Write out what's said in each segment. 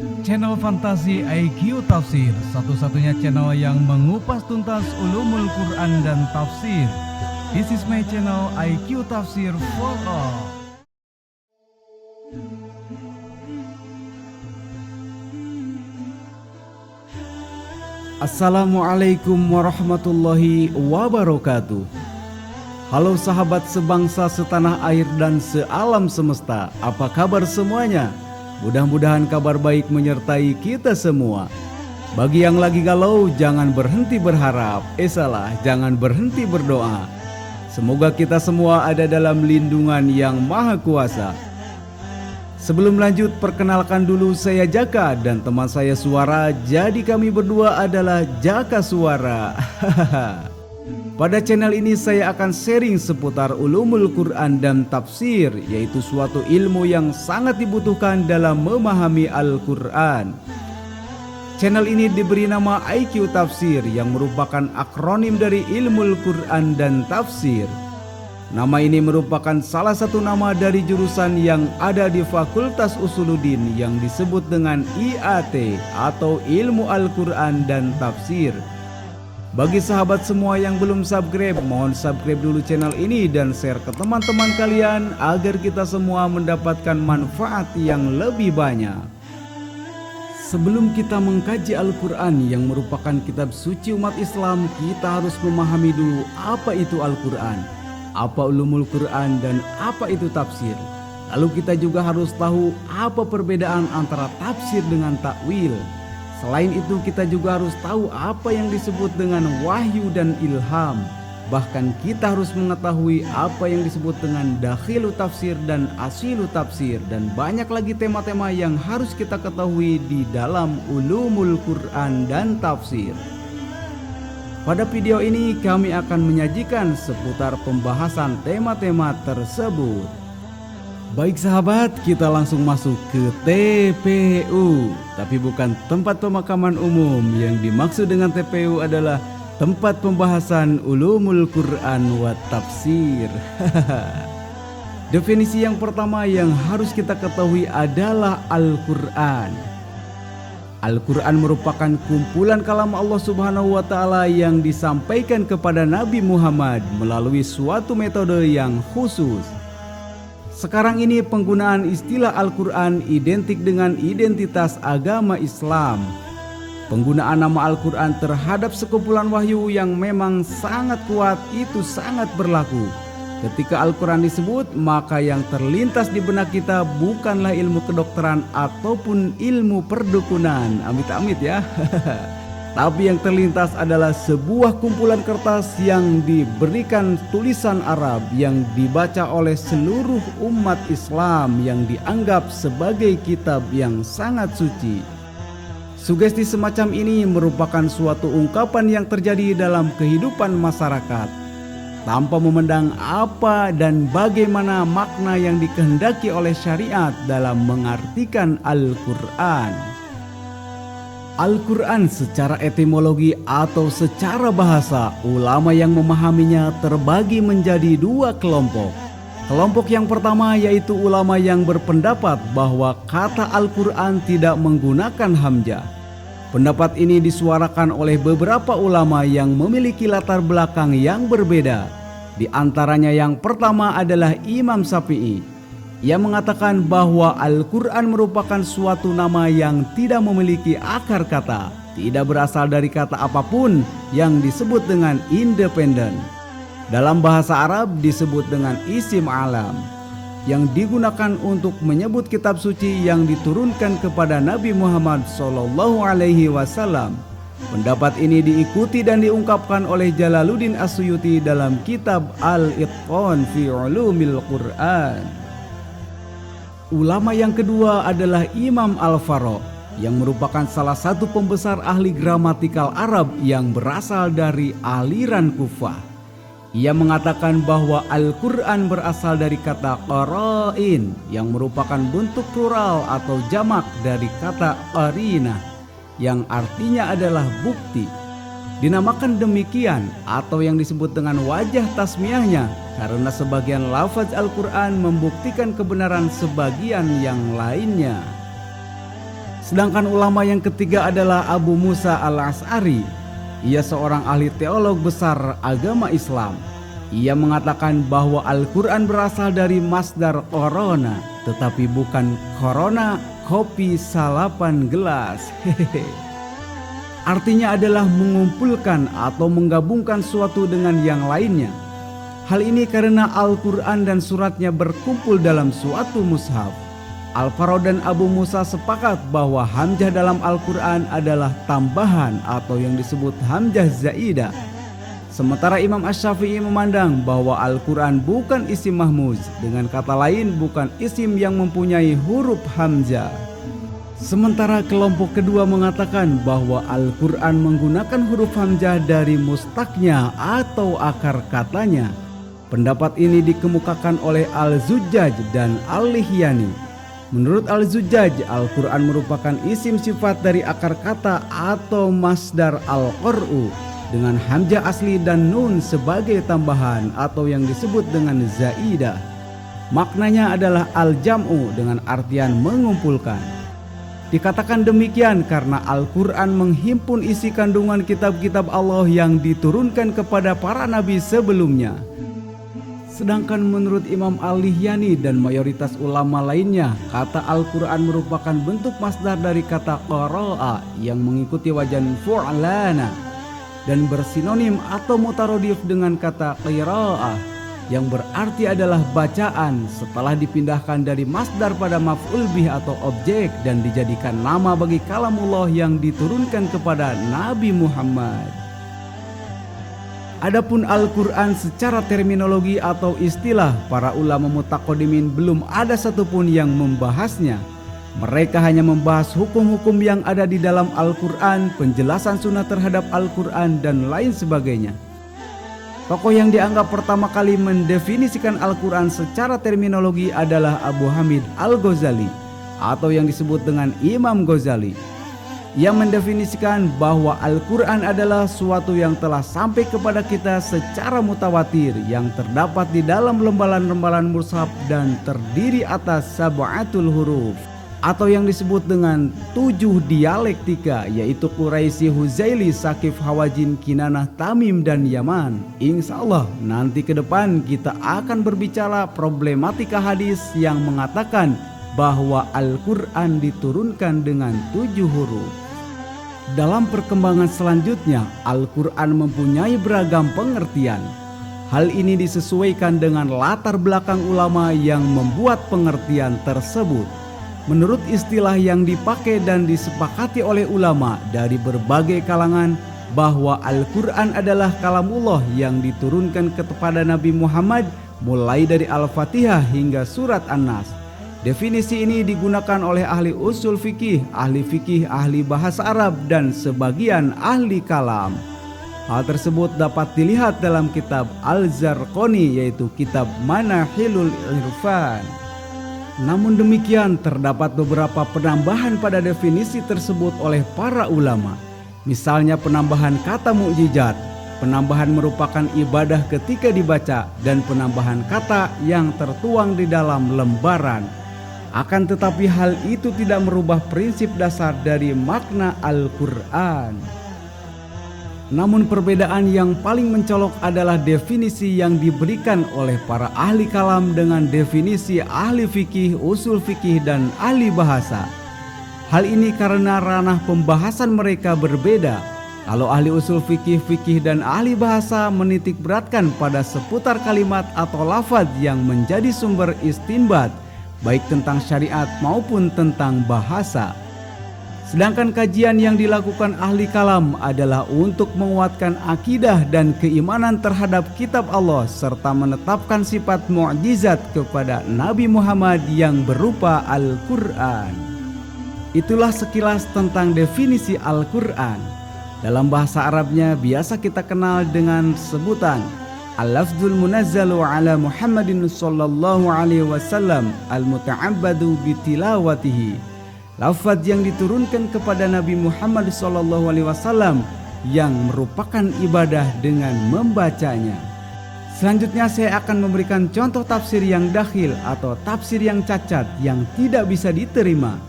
Channel Fantasi IQ Tafsir, satu-satunya channel yang mengupas tuntas ulumul Quran dan tafsir. This is my channel IQ Tafsir for all. Assalamualaikum warahmatullahi wabarakatuh. Halo sahabat sebangsa, setanah air dan sealam semesta, apa kabar semuanya? Mudah-mudahan kabar baik menyertai kita semua. Bagi yang lagi galau, jangan berhenti berharap. Jangan berhenti berdoa. Semoga kita semua ada dalam lindungan yang maha kuasa. Sebelum lanjut, perkenalkan dulu, saya Jaka dan teman saya Suara. Jadi kami berdua adalah Jaka Suara. Pada channel ini saya akan sharing seputar ulumul Quran dan tafsir, yaitu suatu ilmu yang sangat dibutuhkan dalam memahami Al-Quran. Channel ini diberi nama IQ Tafsir yang merupakan akronim dari ilmu Quran dan tafsir. Nama ini merupakan salah satu nama dari jurusan yang ada di Fakultas Usuluddin yang disebut dengan IAT atau Ilmu Al-Quran dan Tafsir. Bagi sahabat semua yang belum subscribe, mohon subscribe dulu channel ini dan share ke teman-teman kalian agar kita semua mendapatkan manfaat yang lebih banyak. Sebelum kita mengkaji Al-Quran yang merupakan kitab suci umat Islam, kita harus memahami dulu apa itu Al-Quran, apa ulumul Quran, dan apa itu tafsir. Lalu kita juga harus tahu apa perbedaan antara tafsir dengan takwil. Selain itu kita juga harus tahu apa yang disebut dengan wahyu dan ilham. Bahkan kita harus mengetahui apa yang disebut dengan dakhilu tafsir dan asilu tafsir. Dan banyak lagi tema-tema yang harus kita ketahui di dalam ulumul Quran dan tafsir. Pada video ini kami akan menyajikan seputar pembahasan tema-tema tersebut. Baik sahabat, kita langsung masuk ke TPU. Tapi bukan tempat pemakaman umum. Yang dimaksud dengan TPU adalah tempat pembahasan ulumul Quran wa tafsir. Definisi yang pertama yang harus kita ketahui adalah Al-Quran. Al-Quran merupakan kumpulan kalam Allah Subhanahu wa Ta'ala yang disampaikan kepada Nabi Muhammad melalui suatu metode yang khusus. Sekarang ini penggunaan istilah Al-Quran identik dengan identitas agama Islam. Penggunaan nama Al-Quran terhadap sekumpulan wahyu yang memang sangat kuat itu sangat berlaku. Ketika Al-Quran disebut, maka yang terlintas di benak kita bukanlah ilmu kedokteran ataupun ilmu perdukunan. Amit-amit ya. Tapi yang terlintas adalah sebuah kumpulan kertas yang diberikan tulisan Arab yang dibaca oleh seluruh umat Islam yang dianggap sebagai kitab yang sangat suci. Sugesti semacam ini merupakan suatu ungkapan yang terjadi dalam kehidupan masyarakat tanpa memandang apa dan bagaimana makna yang dikehendaki oleh syariat dalam mengartikan Al-Quran. Al-Quran secara etimologi atau secara bahasa, ulama yang memahaminya terbagi menjadi dua kelompok. Kelompok yang pertama yaitu ulama yang berpendapat bahwa kata Al-Quran tidak menggunakan hamzah. Pendapat ini disuarakan oleh beberapa ulama yang memiliki latar belakang yang berbeda. Di antaranya yang pertama adalah Imam Syafi'i. Ia mengatakan bahwa Al-Quran merupakan suatu nama yang tidak memiliki akar kata, tidak berasal dari kata apapun yang disebut dengan independen. Dalam bahasa Arab disebut dengan isim alam, yang digunakan untuk menyebut kitab suci yang diturunkan kepada Nabi Muhammad SAW. Pendapat ini diikuti dan diungkapkan oleh Jalaluddin As-Suyuti dalam kitab Al-Itqan fi Ulumil Quran. Ulama yang kedua adalah Imam Al-Farabi yang merupakan salah satu pembesar ahli gramatikal Arab yang berasal dari aliran Kufah. Ia mengatakan bahwa Al-Quran berasal dari kata qara'in yang merupakan bentuk plural atau jamak dari kata qarinah yang artinya adalah bukti. Dinamakan demikian atau yang disebut dengan wajah tasmiyahnya karena sebagian lafaz Al-Quran membuktikan kebenaran sebagian yang lainnya. Sedangkan ulama yang ketiga adalah Abu Musa al-Asy'ari. Ia seorang ahli teolog besar agama Islam. Ia mengatakan bahwa Al-Quran berasal dari masdar korona, tetapi bukan corona kopi salapan gelas. Artinya adalah mengumpulkan atau menggabungkan suatu dengan yang lainnya. Hal ini karena Al-Quran dan suratnya berkumpul dalam suatu mushaf. Al-Faro dan Abu Musa sepakat bahwa hamzah dalam Al-Quran adalah tambahan atau yang disebut hamzah zaidah. Sementara Imam Asy-Syafi'i memandang bahwa Al-Quran bukan isim mahmuz, dengan kata lain bukan isim yang mempunyai huruf hamzah. Sementara kelompok kedua mengatakan bahwa Al-Quran menggunakan huruf hamzah dari mustaknya atau akar katanya. Pendapat ini dikemukakan oleh Al-Zujjaj dan Al-Lihyani. Menurut Al-Zujjaj, Al-Quran merupakan isim sifat dari akar kata atau masdar al-qur'u dengan hamzah asli dan nun sebagai tambahan atau yang disebut dengan zaidah. Maknanya adalah al-jam'u dengan artian mengumpulkan. Dikatakan demikian karena Al-Quran menghimpun isi kandungan kitab-kitab Allah yang diturunkan kepada para nabi sebelumnya. Sedangkan menurut Imam Al-Lihyani dan mayoritas ulama lainnya, kata Al-Quran merupakan bentuk masdar dari kata qara'a yang mengikuti wajan fu'lana dan bersinonim atau mutarodif dengan kata qira'ah yang berarti adalah bacaan setelah dipindahkan dari masdar pada maf'ul bih atau objek dan dijadikan nama bagi kalamullah yang diturunkan kepada Nabi Muhammad. Adapun Al-Quran secara terminologi atau istilah, para ulama mutaqaddimin belum ada satupun yang membahasnya. Mereka hanya membahas hukum-hukum yang ada di dalam Al-Quran, penjelasan sunnah terhadap Al-Quran, dan lain sebagainya. Tokoh yang dianggap pertama kali mendefinisikan Al-Quran secara terminologi adalah Abu Hamid Al-Ghazali atau yang disebut dengan Imam Ghazali. Ia mendefinisikan bahwa Al-Quran adalah suatu yang telah sampai kepada kita secara mutawatir yang terdapat di dalam lembaran-lembaran mushaf dan terdiri atas sab'atul huruf atau yang disebut dengan 7 dialektika, yaitu Quraisy, Huzaili, Sakif, Hawazin, Kinanah, Tamim, dan Yaman. Insya Allah nanti ke depan kita akan berbicara problematika hadis yang mengatakan bahwa Al-Quran diturunkan dengan 7 huruf. Dalam perkembangan selanjutnya, Al-Quran mempunyai beragam pengertian. Hal ini disesuaikan dengan latar belakang ulama yang membuat pengertian tersebut. Menurut istilah yang dipakai dan disepakati oleh ulama dari berbagai kalangan, bahwa Al-Quran adalah kalamullah yang diturunkan kepada Nabi Muhammad mulai dari Al-Fatihah hingga surat An-Nas. Definisi ini digunakan oleh ahli usul fikih, ahli bahasa Arab, dan sebagian ahli kalam. Hal tersebut dapat dilihat dalam kitab Al-Zarqani, yaitu kitab Manahilul Irfan. Namun demikian, terdapat beberapa penambahan pada definisi tersebut oleh para ulama. Misalnya penambahan kata mukjizat, penambahan merupakan ibadah ketika dibaca, dan penambahan kata yang tertuang di dalam lembaran. Akan tetapi hal itu tidak merubah prinsip dasar dari makna Al-Quran. Namun perbedaan yang paling mencolok adalah definisi yang diberikan oleh para ahli kalam dengan definisi ahli fikih, usul fikih, dan ahli bahasa. Hal ini karena ranah pembahasan mereka berbeda. Kalau ahli usul fikih, dan ahli bahasa menitik beratkan pada seputar kalimat atau lafaz yang menjadi sumber istinbat, baik tentang syariat maupun tentang bahasa. Sedangkan kajian yang dilakukan ahli kalam adalah untuk menguatkan akidah dan keimanan terhadap kitab Allah serta menetapkan sifat mukjizat kepada Nabi Muhammad yang berupa Al-Quran. Itulah sekilas tentang definisi Al-Quran. Dalam bahasa Arabnya biasa kita kenal dengan sebutan Al-lafzul munazzalu ala Muhammadin sallallahu alaihi wasallam al-muta'abbadu bitilawatihi. Lafaz yang diturunkan kepada Nabi Muhammad sallallahu alaihi wasallam yang merupakan ibadah dengan membacanya. Selanjutnya saya akan memberikan contoh tafsir yang dakhil atau tafsir yang cacat yang tidak bisa diterima.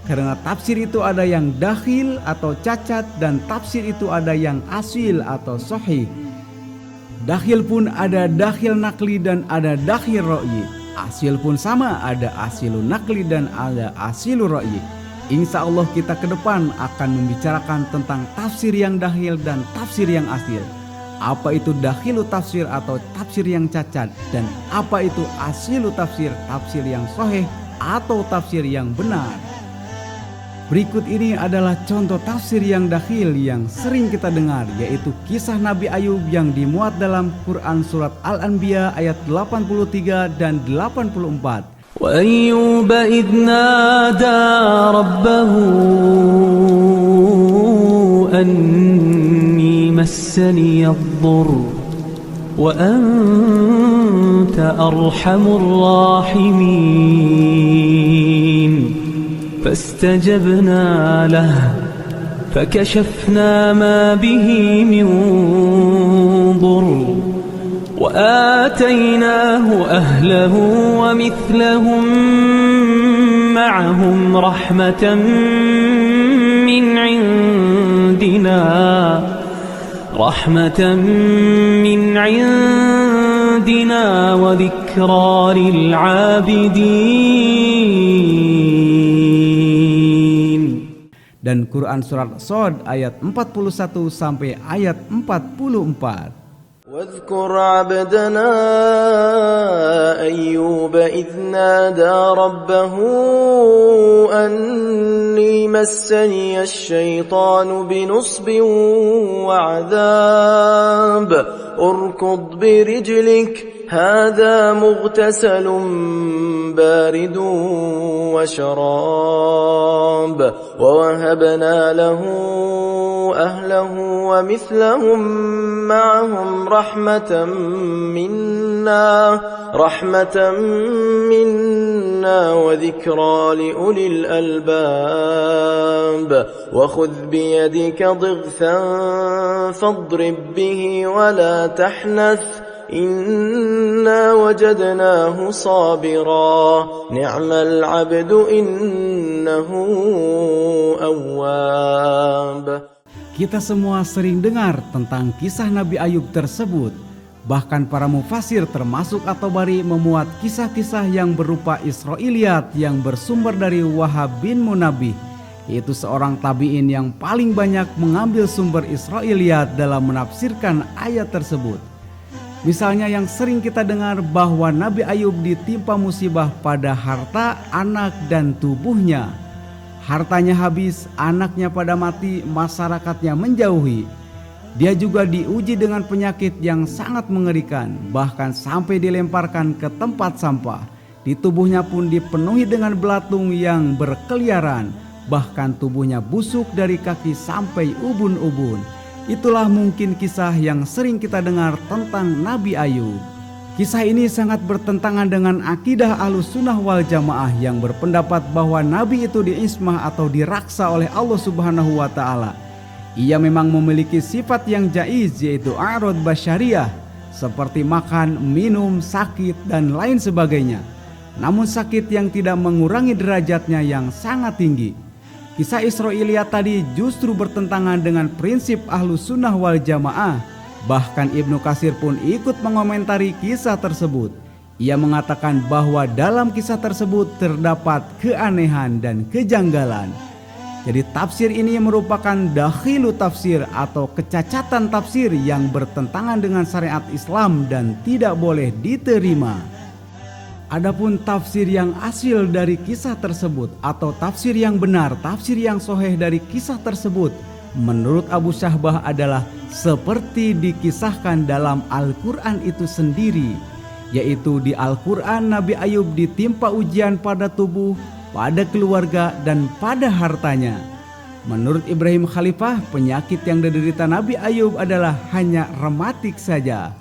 Karena tafsir itu ada yang dakhil atau cacat dan tafsir itu ada yang asil atau sahih. Dakhil pun ada dakhil nakli dan ada dakhil ra'yi. Asil pun sama, ada asilun nakli dan ada asilun ra'yi. Insya Allah kita ke depan akan membicarakan tentang tafsir yang dakhil dan tafsir yang asil. Apa itu dakhilu tafsir atau tafsir yang cacat, dan apa itu asilu tafsir, tafsir yang sahih atau tafsir yang benar. Berikut ini adalah contoh tafsir yang dakhil yang sering kita dengar, yaitu kisah Nabi Ayub yang dimuat dalam Quran Surat Al-Anbiya ayat 83 dan 84. وَأَيُّوبَ إِذْ نَادَى رَبَّهُ أَنِّي مَسَّنِيَ الضُّرُّ وَأَنْتَ أَرْحَمُ الراحمين فاستجبنا له فكشفنا ما به من ضر وآتيناه أهله ومثلهم معهم رحمة من عندنا وذكرى للعابدين. Dan Quran Surat Shad ayat 41 sampai ayat 44. واذكر عبدنا أيوب إذ نادى ربه أني مسني الشيطان بنصب وعذاب اركض برجلك هذا مغتسل بارد وشراب ووهبنا له أهله ومثلهم معهم رحمة منا وذكرى لأولي الألباب وخذ بيدك ضغثا فاضرب به ولا تحنث إنا وجدناه صابرا نعم العبد إنه أواب. Kita semua sering dengar tentang kisah Nabi Ayub tersebut. Bahkan para mufasir termasuk At-Tabari memuat kisah-kisah yang berupa Israiliyat yang bersumber dari Wahab bin Munabbih, yaitu seorang tabi'in yang paling banyak mengambil sumber Israiliyat dalam menafsirkan ayat tersebut. Misalnya yang sering kita dengar bahwa Nabi Ayub ditimpa musibah pada harta, anak, dan tubuhnya. Hartanya habis, anaknya pada mati, masyarakatnya menjauhi. Dia juga diuji dengan penyakit yang sangat mengerikan, bahkan sampai dilemparkan ke tempat sampah. Di tubuhnya pun dipenuhi dengan belatung yang berkeliaran, bahkan tubuhnya busuk dari kaki sampai ubun-ubun. Itulah mungkin kisah yang sering kita dengar tentang Nabi Ayub. Kisah ini sangat bertentangan dengan akidah Ahlussunnah wal Jamaah yang berpendapat bahwa Nabi itu diismah atau diraksa oleh Allah Subhanahu wa Ta'ala. Ia memang memiliki sifat yang jaiz, yaitu a'rad basyariyah, seperti makan, minum, sakit, dan lain sebagainya. Namun sakit yang tidak mengurangi derajatnya yang sangat tinggi. Kisah Israiliyat tadi justru bertentangan dengan prinsip Ahlussunnah wal Jamaah. Bahkan Ibnu Katsir pun ikut mengomentari kisah tersebut. Ia mengatakan bahwa dalam kisah tersebut terdapat keanehan dan kejanggalan. Jadi tafsir ini merupakan dakhilu tafsir atau kecacatan tafsir yang bertentangan dengan syariat Islam dan tidak boleh diterima. Adapun tafsir yang asil dari kisah tersebut atau tafsir yang benar, tafsir yang sahih dari kisah tersebut, menurut Abu Syahbah adalah seperti dikisahkan dalam Al-Quran itu sendiri, yaitu di Al-Quran Nabi Ayub ditimpa ujian pada tubuh, pada keluarga, dan pada hartanya. Menurut Ibrahim Khalifah, penyakit yang diderita Nabi Ayub adalah hanya rematik saja.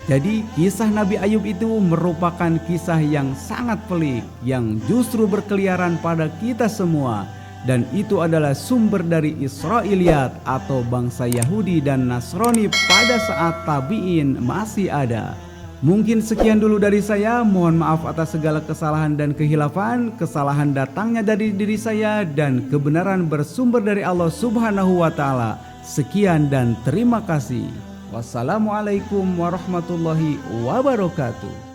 Jadi kisah Nabi Ayub itu merupakan kisah yang sangat pelik, yang justru berkeliaran pada kita semua. Dan itu adalah sumber dari Israiliyat atau bangsa Yahudi dan Nasrani pada saat tabi'in masih ada. Mungkin sekian dulu dari saya. Mohon maaf atas segala kesalahan dan kehilafan. Kesalahan datangnya dari diri saya dan kebenaran bersumber dari Allah Subhanahu wa Ta'ala. Sekian dan terima kasih. Wassalamualaikum warahmatullahi wabarakatuh.